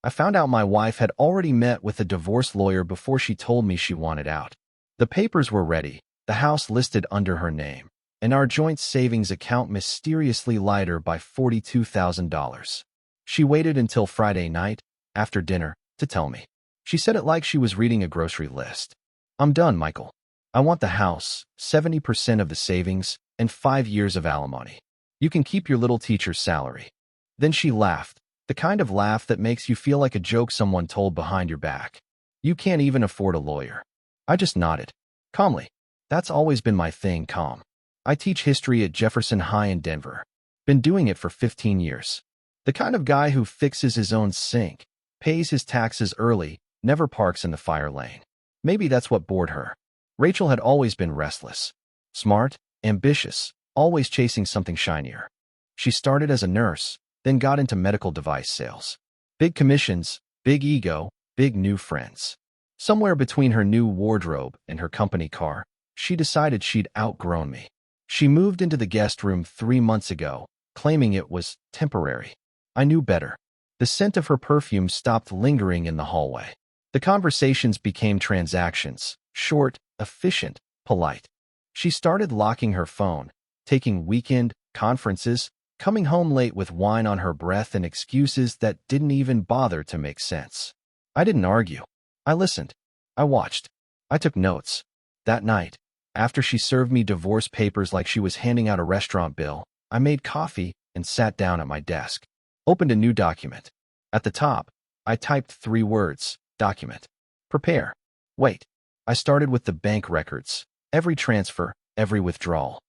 I found out my wife had already met with a divorce lawyer before she told me she wanted out. The papers were ready, the house listed under her name, and our joint savings account mysteriously lighter by $42,000. She waited until Friday night, after dinner, to tell me. She said it like she was reading a grocery list. "I'm done, Michael. I want the house, 70% of the savings, and 5 years of alimony. You can keep your little teacher's salary." Then she laughed, the kind of laugh that makes you feel like a joke someone told behind your back. "You can't even afford a lawyer." I just nodded. Calmly. That's always been my thing, calm. I teach history at Jefferson High in Denver. Been doing it for 15 years. The kind of guy who fixes his own sink, pays his taxes early, never parks in the fire lane. Maybe that's what bored her. Rachel had always been restless. Smart, ambitious, always chasing something shinier. She started as a nurse, then got into medical device sales. Big commissions, big ego, big new friends. Somewhere between her new wardrobe and her company car, she decided she'd outgrown me. She moved into the guest room 3 months ago, claiming it was temporary. I knew better. The scent of her perfume stopped lingering in the hallway. The conversations became transactions, short, efficient, polite. She started locking her phone, taking weekend conferences, coming home late with wine on her breath and excuses that didn't even bother to make sense. I didn't argue. I listened. I watched. I took notes. That night, after she served me divorce papers like she was handing out a restaurant bill, I made coffee and sat down at my desk. Opened a new document. At the top, I typed 3 words, document. Prepare. Wait. I started with the bank records, every transfer, every withdrawal.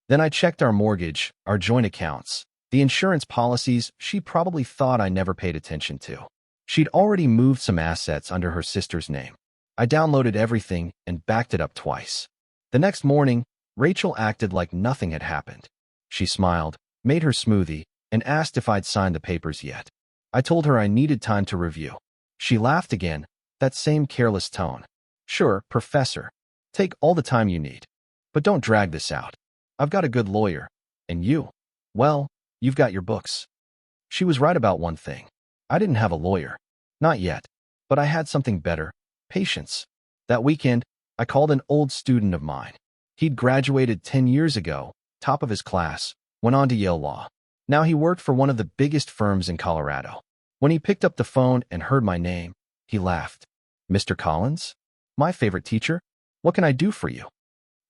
Then I checked our mortgage, our joint accounts, the insurance policies she probably thought I never paid attention to. She'd already moved some assets under her sister's name. I downloaded everything and backed it up twice. The next morning, Rachel acted like nothing had happened. She smiled, made her smoothie, and asked if I'd signed the papers yet. I told her I needed time to review. She laughed again, that same careless tone. "Sure, Professor. Take all the time you need. But don't drag this out. I've got a good lawyer. And you? Well, you've got your books." She was right about one thing. I didn't have a lawyer. Not yet. But I had something better. Patience. That weekend, I called an old student of mine. He'd graduated 10 years ago, top of his class, went on to Yale Law. Now he worked for one of the biggest firms in Colorado. When he picked up the phone and heard my name, he laughed. "Mr. Collins? My favorite teacher? What can I do for you?"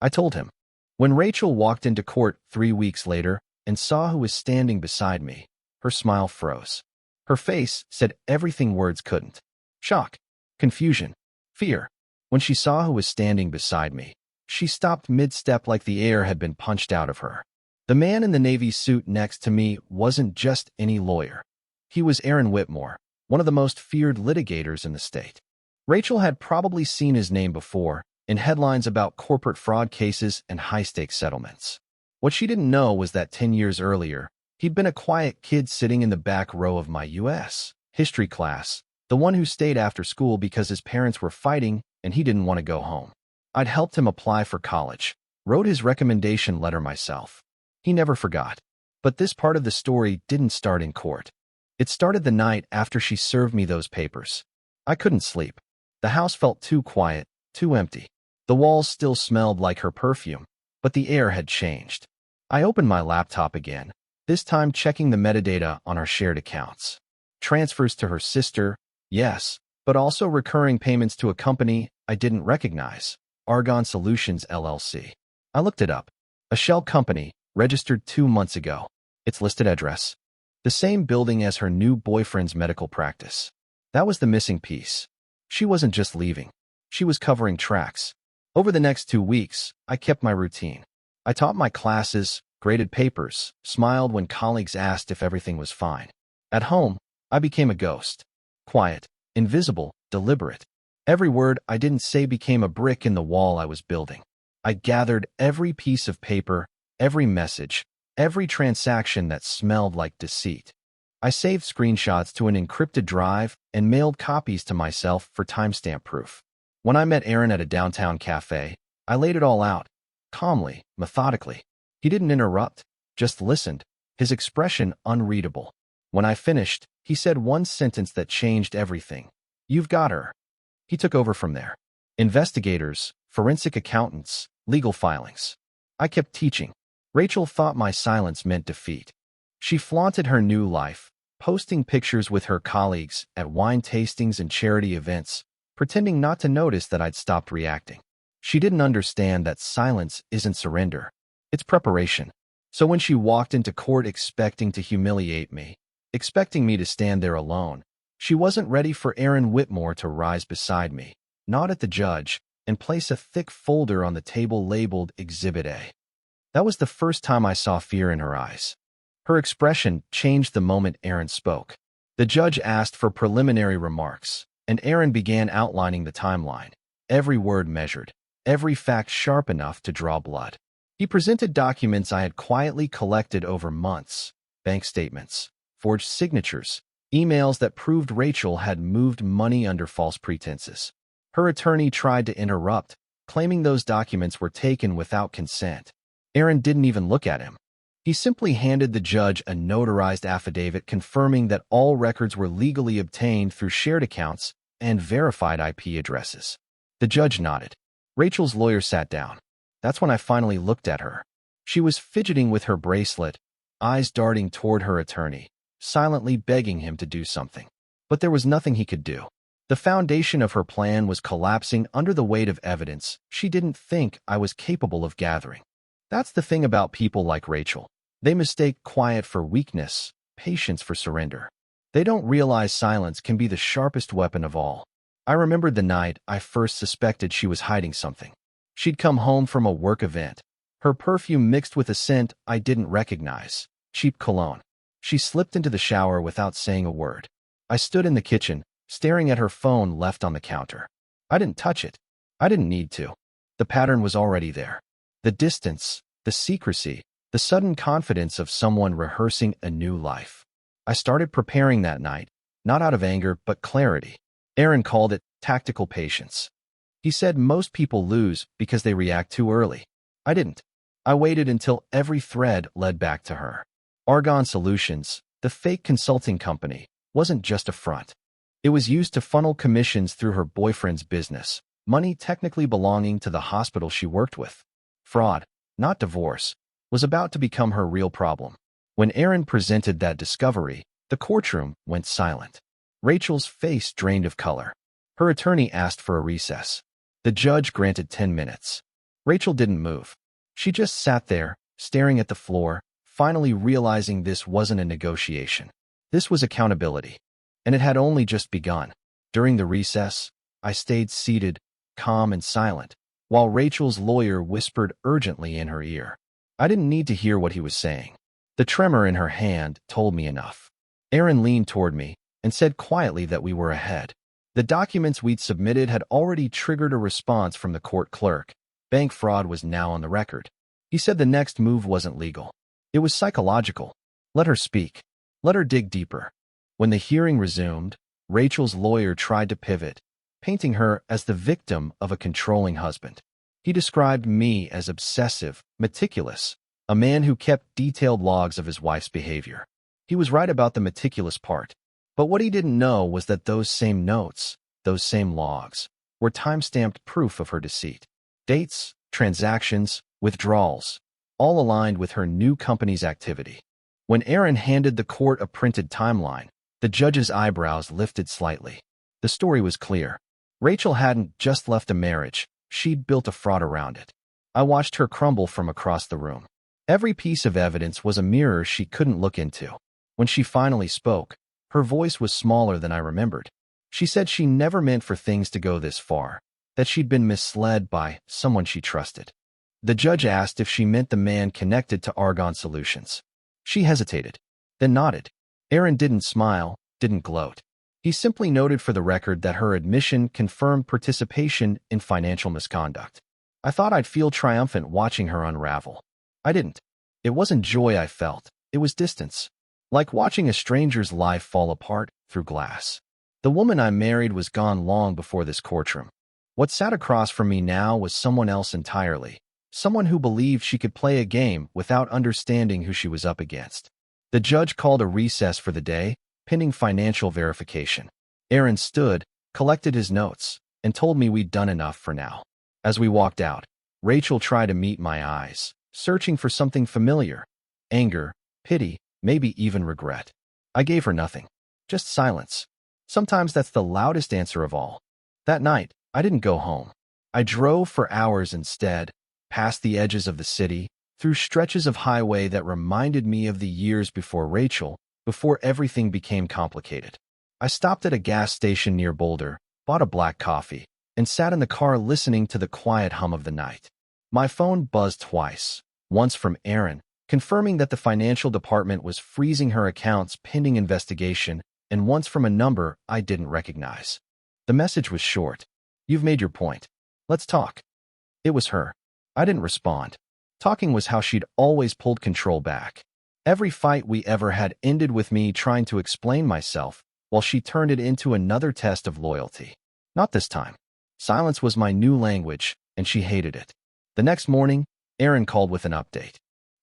I told him. When Rachel walked into court 3 weeks later and saw who was standing beside me, her smile froze. Her face said everything words couldn't. Shock, confusion, fear. When she saw who was standing beside me, she stopped mid-step like the air had been punched out of her. The man in the navy suit next to me wasn't just any lawyer. He was Aaron Whitmore, one of the most feared litigators in the state. Rachel had probably seen his name before in headlines about corporate fraud cases and high-stakes settlements. What she didn't know was that 10 years earlier, he'd been a quiet kid sitting in the back row of my U.S. history class, the one who stayed after school because his parents were fighting and he didn't want to go home. I'd helped him apply for college, wrote his recommendation letter myself. He never forgot. But this part of the story didn't start in court. It started the night after she served me those papers. I couldn't sleep. The house felt too quiet, too empty. The walls still smelled like her perfume, but the air had changed. I opened my laptop again, this time checking the metadata on our shared accounts. Transfers to her sister, yes, but also recurring payments to a company I didn't recognize, Argon Solutions LLC. I looked it up. A shell company, registered 2 months ago. Its listed address. The same building as her new boyfriend's medical practice. That was the missing piece. She wasn't just leaving. She was covering tracks. Over the next 2 weeks, I kept my routine. I taught my classes, graded papers, smiled when colleagues asked if everything was fine. At home, I became a ghost. Quiet, invisible, deliberate. Every word I didn't say became a brick in the wall I was building. I gathered every piece of paper, every message, every transaction that smelled like deceit. I saved screenshots to an encrypted drive and mailed copies to myself for timestamp proof. When I met Aaron at a downtown cafe, I laid it all out, calmly, methodically. He didn't interrupt, just listened, his expression unreadable. When I finished, He said one sentence that changed everything. "You've got her." He took over from there. Investigators, forensic accountants, legal filings. I kept teaching. Rachel thought my silence meant defeat. She flaunted her new life, posting pictures with her colleagues at wine tastings and charity events, pretending not to notice that I'd stopped reacting. She didn't understand that silence isn't surrender. It's preparation. So when she walked into court expecting to humiliate me, expecting me to stand there alone, she wasn't ready for Aaron Whitmore to rise beside me, nod at the judge, and place a thick folder on the table labeled Exhibit A. That was the first time I saw fear in her eyes. Her expression changed the moment Aaron spoke. The judge asked for preliminary remarks, and Aaron began outlining the timeline, every word measured, every fact sharp enough to draw blood. He presented documents I had quietly collected over months, bank statements, forged signatures, emails that proved Rachel had moved money under false pretenses. Her attorney tried to interrupt, claiming those documents were taken without consent. Aaron didn't even look at him. He simply handed the judge a notarized affidavit confirming that all records were legally obtained through shared accounts and verified IP addresses. The judge nodded. Rachel's lawyer sat down. That's when I finally looked at her. She was fidgeting with her bracelet, eyes darting toward her attorney, silently begging him to do something. But there was nothing he could do. The foundation of her plan was collapsing under the weight of evidence she didn't think I was capable of gathering. That's the thing about people like Rachel. They mistake quiet for weakness, patience for surrender. They don't realize silence can be the sharpest weapon of all. I remembered the night I first suspected she was hiding something. She'd come home from a work event. Her perfume mixed with a scent I didn't recognize, cheap cologne. She slipped into the shower without saying a word. I stood in the kitchen, staring at her phone left on the counter. I didn't touch it. I didn't need to. The pattern was already there. The distance, the secrecy, the sudden confidence of someone rehearsing a new life. I started preparing that night, not out of anger but clarity. Aaron called it tactical patience. He said most people lose because they react too early. I didn't. I waited until every thread led back to her. Argon Solutions, the fake consulting company, wasn't just a front. It was used to funnel commissions through her boyfriend's business, money technically belonging to the hospital she worked with. Fraud, not divorce, was about to become her real problem. When Aaron presented that discovery, the courtroom went silent. Rachel's face drained of color. Her attorney asked for a recess. The judge granted 10 minutes. Rachel didn't move. She just sat there, staring at the floor, finally realizing this wasn't a negotiation. This was accountability. And it had only just begun. During the recess, I stayed seated, calm and silent, while Rachel's lawyer whispered urgently in her ear. I didn't need to hear what he was saying. The tremor in her hand told me enough. Aaron leaned toward me and said quietly that we were ahead. The documents we'd submitted had already triggered a response from the court clerk. Bank fraud was now on the record. He said the next move wasn't legal. It was psychological. Let her speak. Let her dig deeper. When the hearing resumed, Rachel's lawyer tried to pivot, painting her as the victim of a controlling husband. He described me as obsessive, meticulous, a man who kept detailed logs of his wife's behavior. He was right about the meticulous part. But what he didn't know was that those same notes, those same logs, were time-stamped proof of her deceit. Dates, transactions, withdrawals, all aligned with her new company's activity. When Aaron handed the court a printed timeline, the judge's eyebrows lifted slightly. The story was clear. Rachel hadn't just left a marriage, she'd built a fraud around it. I watched her crumble from across the room. Every piece of evidence was a mirror she couldn't look into. When she finally spoke, her voice was smaller than I remembered. She said she never meant for things to go this far, that she'd been misled by someone she trusted. The judge asked if she meant the man connected to Argon Solutions. She hesitated, then nodded. Aaron didn't smile, didn't gloat. He simply noted for the record that her admission confirmed participation in financial misconduct. I thought I'd feel triumphant watching her unravel. I didn't. It wasn't joy I felt, it was distance. Like watching a stranger's life fall apart through glass. The woman I married was gone long before this courtroom. What sat across from me now was someone else entirely. Someone who believed she could play a game without understanding who she was up against. The judge called a recess for the day, pending financial verification. Aaron stood, collected his notes, and told me we'd done enough for now. As we walked out, Rachel tried to meet my eyes, searching for something familiar. Anger, pity, maybe even regret. I gave her nothing. Just silence. Sometimes that's the loudest answer of all. That night, I didn't go home. I drove for hours instead, past the edges of the city, through stretches of highway that reminded me of the years before Rachel, before everything became complicated. I stopped at a gas station near Boulder, bought a black coffee, and sat in the car listening to the quiet hum of the night. My phone buzzed twice, once from Erin, confirming that the financial department was freezing her accounts pending investigation, and once from a number I didn't recognize. The message was short. "You've made your point. Let's talk." It was her. I didn't respond. Talking was how she'd always pulled control back. Every fight we ever had ended with me trying to explain myself, while she turned it into another test of loyalty. Not this time. Silence was my new language, and she hated it. The next morning, Aaron called with an update.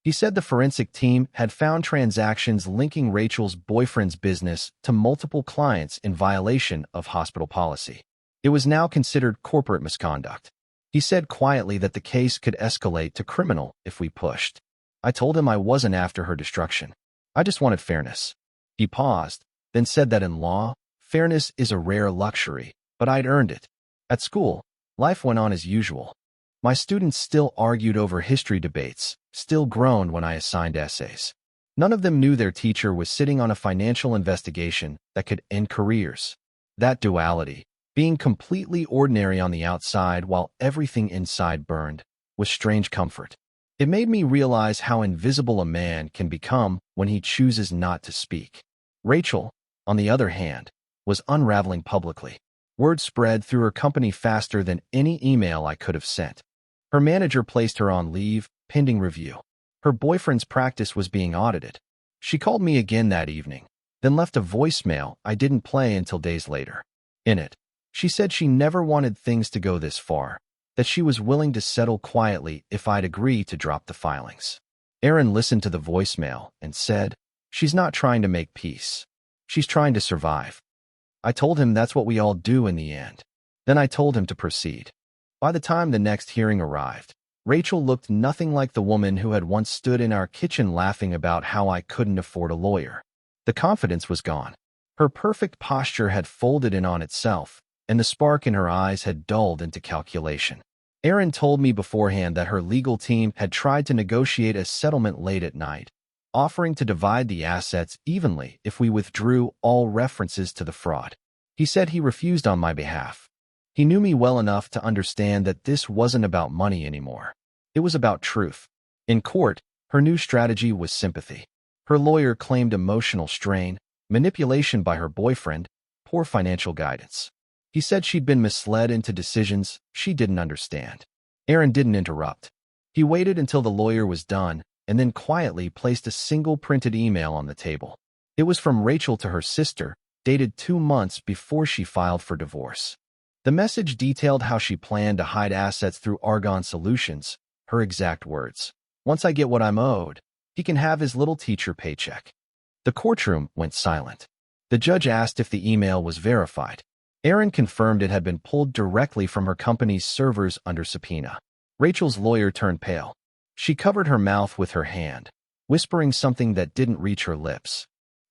He said the forensic team had found transactions linking Rachel's boyfriend's business to multiple clients in violation of hospital policy. It was now considered corporate misconduct. He said quietly that the case could escalate to criminal if we pushed. I told him I wasn't after her destruction. I just wanted fairness. He paused, then said that in law, fairness is a rare luxury, but I'd earned it. At school, life went on as usual. My students still argued over history debates, still groaned when I assigned essays. None of them knew their teacher was sitting on a financial investigation that could end careers. That duality, being completely ordinary on the outside while everything inside burned, was strange comfort. It made me realize how invisible a man can become when he chooses not to speak. Rachel, on the other hand, was unraveling publicly. Word spread through her company faster than any email I could have sent. Her manager placed her on leave, pending review. Her boyfriend's practice was being audited. She called me again that evening, then left a voicemail I didn't play until days later. In it, she said she never wanted things to go this far, that she was willing to settle quietly if I'd agree to drop the filings. Aaron listened to the voicemail and said, "She's not trying to make peace. She's trying to survive." I told him that's what we all do in the end. Then I told him to proceed. By the time the next hearing arrived, Rachel looked nothing like the woman who had once stood in our kitchen laughing about how I couldn't afford a lawyer. The confidence was gone. Her perfect posture had folded in on itself, and the spark in her eyes had dulled into calculation. Aaron told me beforehand that her legal team had tried to negotiate a settlement late at night, offering to divide the assets evenly if we withdrew all references to the fraud. He said he refused on my behalf. He knew me well enough to understand that this wasn't about money anymore. It was about truth. In court, her new strategy was sympathy. Her lawyer claimed emotional strain, manipulation by her boyfriend, poor financial guidance. He said she'd been misled into decisions she didn't understand. Aaron didn't interrupt. He waited until the lawyer was done and then quietly placed a single printed email on the table. It was from Rachel to her sister, dated 2 months before she filed for divorce. The message detailed how she planned to hide assets through Argon Solutions, her exact words. "Once I get what I'm owed, he can have his little teacher paycheck." The courtroom went silent. The judge asked if the email was verified. Aaron confirmed it had been pulled directly from her company's servers under subpoena. Rachel's lawyer turned pale. She covered her mouth with her hand, whispering something that didn't reach her lips.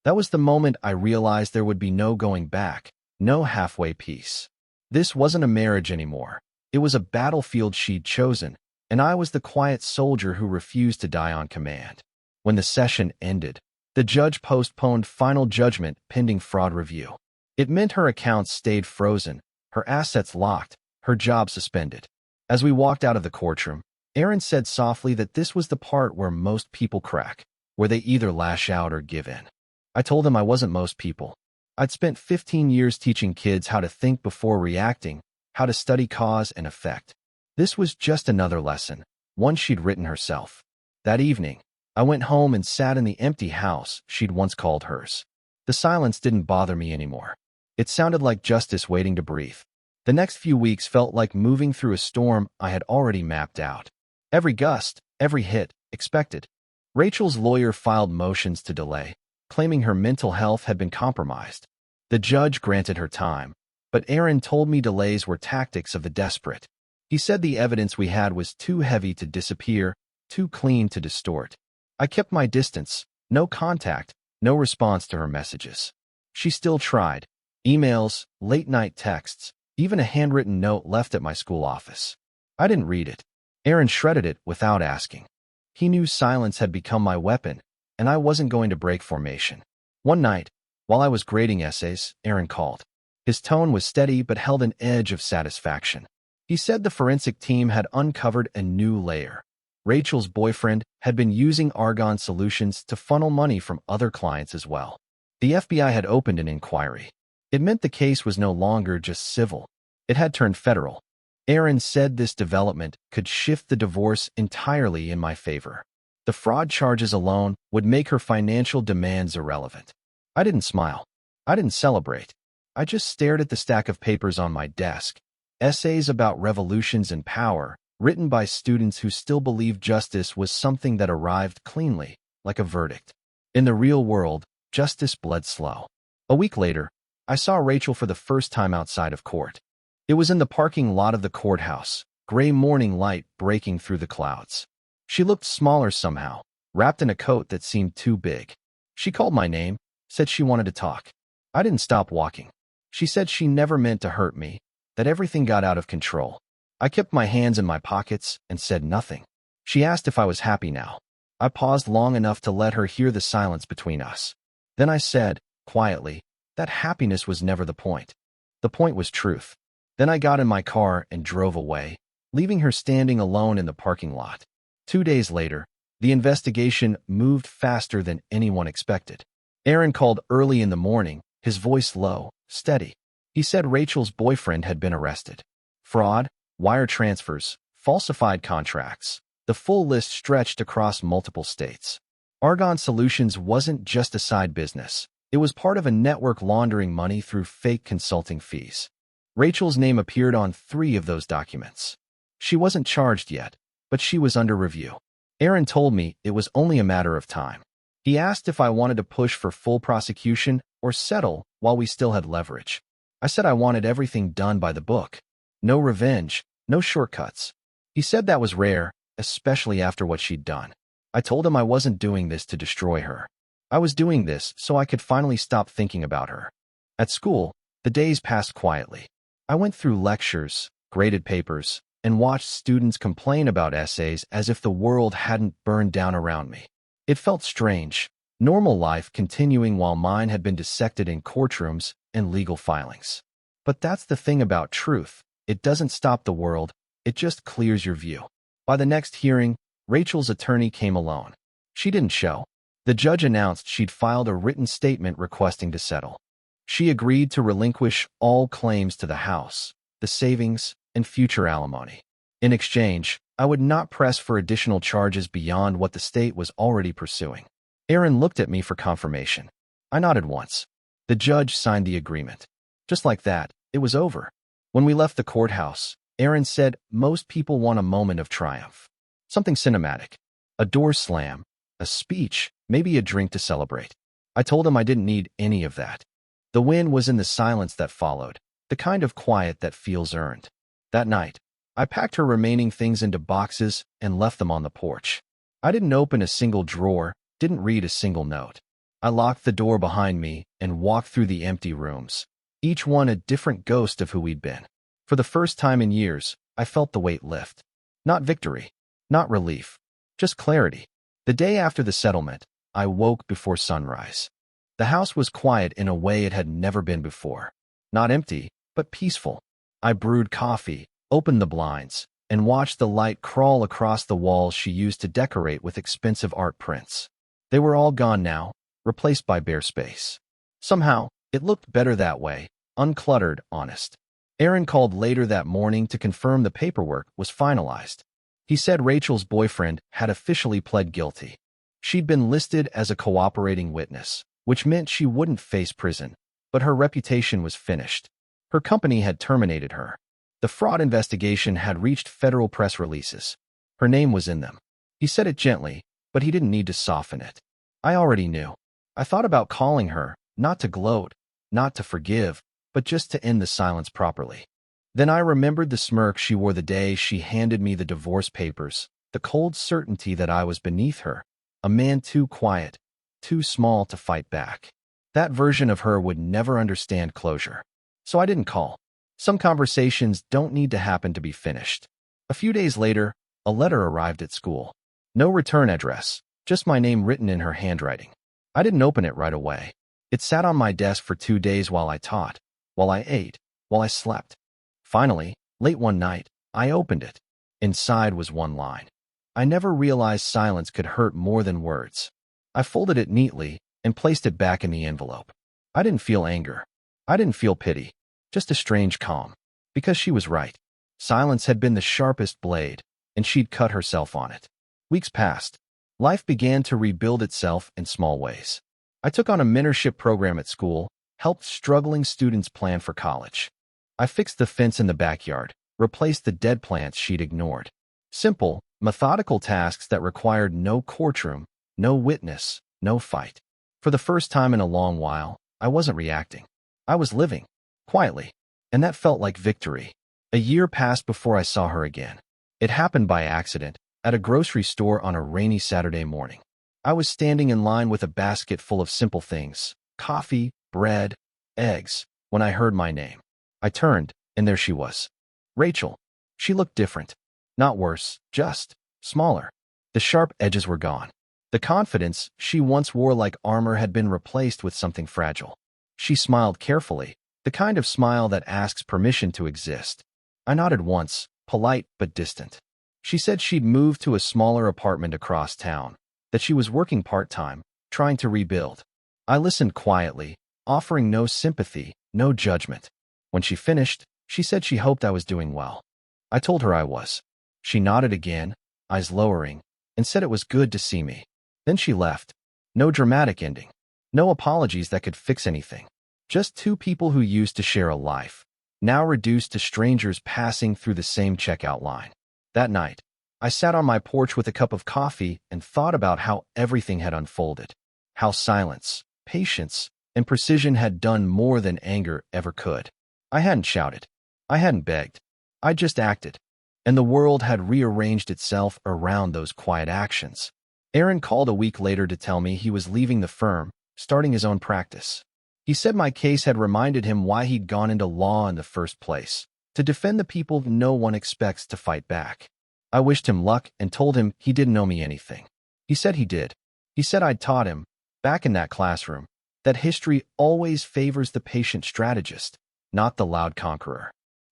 That was the moment I realized there would be no going back, no halfway peace. This wasn't a marriage anymore. It was a battlefield she'd chosen, and I was the quiet soldier who refused to die on command. When the session ended, the judge postponed final judgment pending fraud review. It meant her accounts stayed frozen, her assets locked, her job suspended. As we walked out of the courtroom, Aaron said softly that this was the part where most people crack, where they either lash out or give in. I told him I wasn't most people. I'd spent 15 years teaching kids how to think before reacting, how to study cause and effect. This was just another lesson, one she'd written herself. That evening, I went home and sat in the empty house she'd once called hers. The silence didn't bother me anymore. It sounded like justice waiting to breathe. The next few weeks felt like moving through a storm I had already mapped out. Every gust, every hit, expected. Rachel's lawyer filed motions to delay. claiming her mental health had been compromised. The judge granted her time, but Aaron told me delays were tactics of the desperate. He said the evidence we had was too heavy to disappear, too clean to distort. I kept my distance, no contact, no response to her messages. She still tried. Emails, late-night texts, even a handwritten note left at my school office. I didn't read it. Aaron shredded it without asking. He knew silence had become my weapon, and I wasn't going to break formation. One night, while I was grading essays, Aaron called. His tone was steady but held an edge of satisfaction. He said the forensic team had uncovered a new layer. Rachel's boyfriend had been using Argon Solutions to funnel money from other clients as well. The FBI had opened an inquiry. It meant the case was no longer just civil. It had turned federal. Aaron said this development could shift the divorce entirely in my favor. The fraud charges alone would make her financial demands irrelevant. I didn't smile. I didn't celebrate. I just stared at the stack of papers on my desk. Essays about revolutions and power, written by students who still believed justice was something that arrived cleanly, like a verdict. In the real world, justice bled slow. A week later, I saw Rachel for the first time outside of court. It was in the parking lot of the courthouse, gray morning light breaking through the clouds. She looked smaller somehow, wrapped in a coat that seemed too big. She called my name, said she wanted to talk. I didn't stop walking. She said she never meant to hurt me, that everything got out of control. I kept my hands in my pockets and said nothing. She asked if I was happy now. I paused long enough to let her hear the silence between us. Then I said, quietly, that happiness was never the point. The point was truth. Then I got in my car and drove away, leaving her standing alone in the parking lot. 2 days later, the investigation moved faster than anyone expected. Aaron called early in the morning, his voice low, steady. He said Rachel's boyfriend had been arrested. Fraud, wire transfers, falsified contracts. The full list stretched across multiple states. Argon Solutions wasn't just a side business. It was part of a network laundering money through fake consulting fees. Rachel's name appeared on 3 of those documents. She wasn't charged yet, but she was under review. Aaron told me it was only a matter of time. He asked if I wanted to push for full prosecution or settle while we still had leverage. I said I wanted everything done by the book. No revenge, no shortcuts. He said that was rare, especially after what she'd done. I told him I wasn't doing this to destroy her. I was doing this so I could finally stop thinking about her. At school, the days passed quietly. I went through lectures, graded papers, and watched students complain about essays as if the world hadn't burned down around me. It felt strange, normal life continuing while mine had been dissected in courtrooms and legal filings. But that's the thing about truth. It doesn't stop the world, it just clears your view. By the next hearing, Rachel's attorney came alone. She didn't show. The judge announced she'd filed a written statement requesting to settle. She agreed to relinquish all claims to the house, the savings, and future alimony. In exchange, I would not press for additional charges beyond what the state was already pursuing. Aaron looked at me for confirmation. I nodded once. The judge signed the agreement. Just like that, it was over. When we left the courthouse, Aaron said most people want a moment of triumph. Something cinematic. A door slam, a speech, maybe a drink to celebrate. I told him I didn't need any of that. The win was in the silence that followed, the kind of quiet that feels earned. That night, I packed her remaining things into boxes and left them on the porch. I didn't open a single drawer, didn't read a single note. I locked the door behind me and walked through the empty rooms, each one a different ghost of who we'd been. For the first time in years, I felt the weight lift. Not victory, not relief, just clarity. The day after the settlement, I woke before sunrise. The house was quiet in a way it had never been before. Not empty, but peaceful. I brewed coffee, opened the blinds, and watched the light crawl across the walls she used to decorate with expensive art prints. They were all gone now, replaced by bare space. Somehow, it looked better that way, uncluttered, honest. Aaron called later that morning to confirm the paperwork was finalized. He said Rachel's boyfriend had officially pled guilty. She'd been listed as a cooperating witness, which meant she wouldn't face prison, but her reputation was finished. Her company had terminated her. The fraud investigation had reached federal press releases. Her name was in them. He said it gently, but he didn't need to soften it. I already knew. I thought about calling her, not to gloat, not to forgive, but just to end the silence properly. Then I remembered the smirk she wore the day she handed me the divorce papers, the cold certainty that I was beneath her, a man too quiet, too small to fight back. That version of her would never understand closure. So I didn't call. Some conversations don't need to happen to be finished. A few days later, a letter arrived at school. No return address, just my name written in her handwriting. I didn't open it right away. It sat on my desk for 2 days while I taught, while I ate, while I slept. Finally, late one night, I opened it. Inside was one line. I never realized silence could hurt more than words. I folded it neatly and placed it back in the envelope. I didn't feel anger. I didn't feel pity. Just a strange calm. Because she was right. Silence had been the sharpest blade, and she'd cut herself on it. Weeks passed. Life began to rebuild itself in small ways. I took on a mentorship program at school, helped struggling students plan for college. I fixed the fence in the backyard, replaced the dead plants she'd ignored. Simple, methodical tasks that required no courtroom, no witness, no fight. For the first time in a long while, I wasn't reacting. I was living, quietly, and that felt like victory. A year passed before I saw her again. It happened by accident, at a grocery store on a rainy Saturday morning. I was standing in line with a basket full of simple things, coffee, bread, eggs, when I heard my name. I turned, and there she was. Rachel. She looked different. Not worse, just smaller. The sharp edges were gone. The confidence she once wore like armor had been replaced with something fragile. She smiled carefully, the kind of smile that asks permission to exist. I nodded once, polite but distant. She said she'd moved to a smaller apartment across town, that she was working part-time, trying to rebuild. I listened quietly, offering no sympathy, no judgment. When she finished, she said she hoped I was doing well. I told her I was. She nodded again, eyes lowering, and said it was good to see me. Then she left. No dramatic ending. No apologies that could fix anything. Just two people who used to share a life, now reduced to strangers passing through the same checkout line. That night, I sat on my porch with a cup of coffee and thought about how everything had unfolded. How silence, patience, and precision had done more than anger ever could. I hadn't shouted. I hadn't begged. I just acted. And the world had rearranged itself around those quiet actions. Aaron called a week later to tell me he was leaving the firm, starting his own practice. He said my case had reminded him why he'd gone into law in the first place, to defend the people no one expects to fight back. I wished him luck and told him he didn't owe me anything. He said he did. He said I'd taught him, back in that classroom, that history always favors the patient strategist, not the loud conqueror.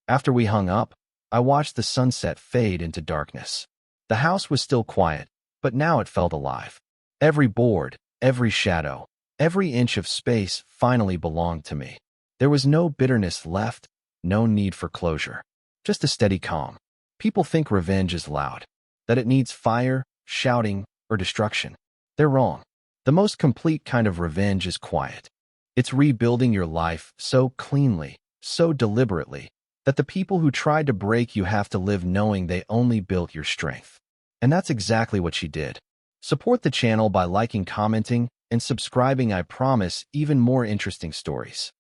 After we hung up, I watched the sunset fade into darkness. The house was still quiet, but now it felt alive. Every board, every shadow, every inch of space finally belonged to me. There was no bitterness left, no need for closure. Just a steady calm. People think revenge is loud, that it needs fire, shouting, or destruction. They're wrong. The most complete kind of revenge is quiet. It's rebuilding your life so cleanly, so deliberately, that the people who tried to break you have to live knowing they only built your strength. And that's exactly what she did. Support the channel by liking, commenting, and subscribing. I promise even more interesting stories.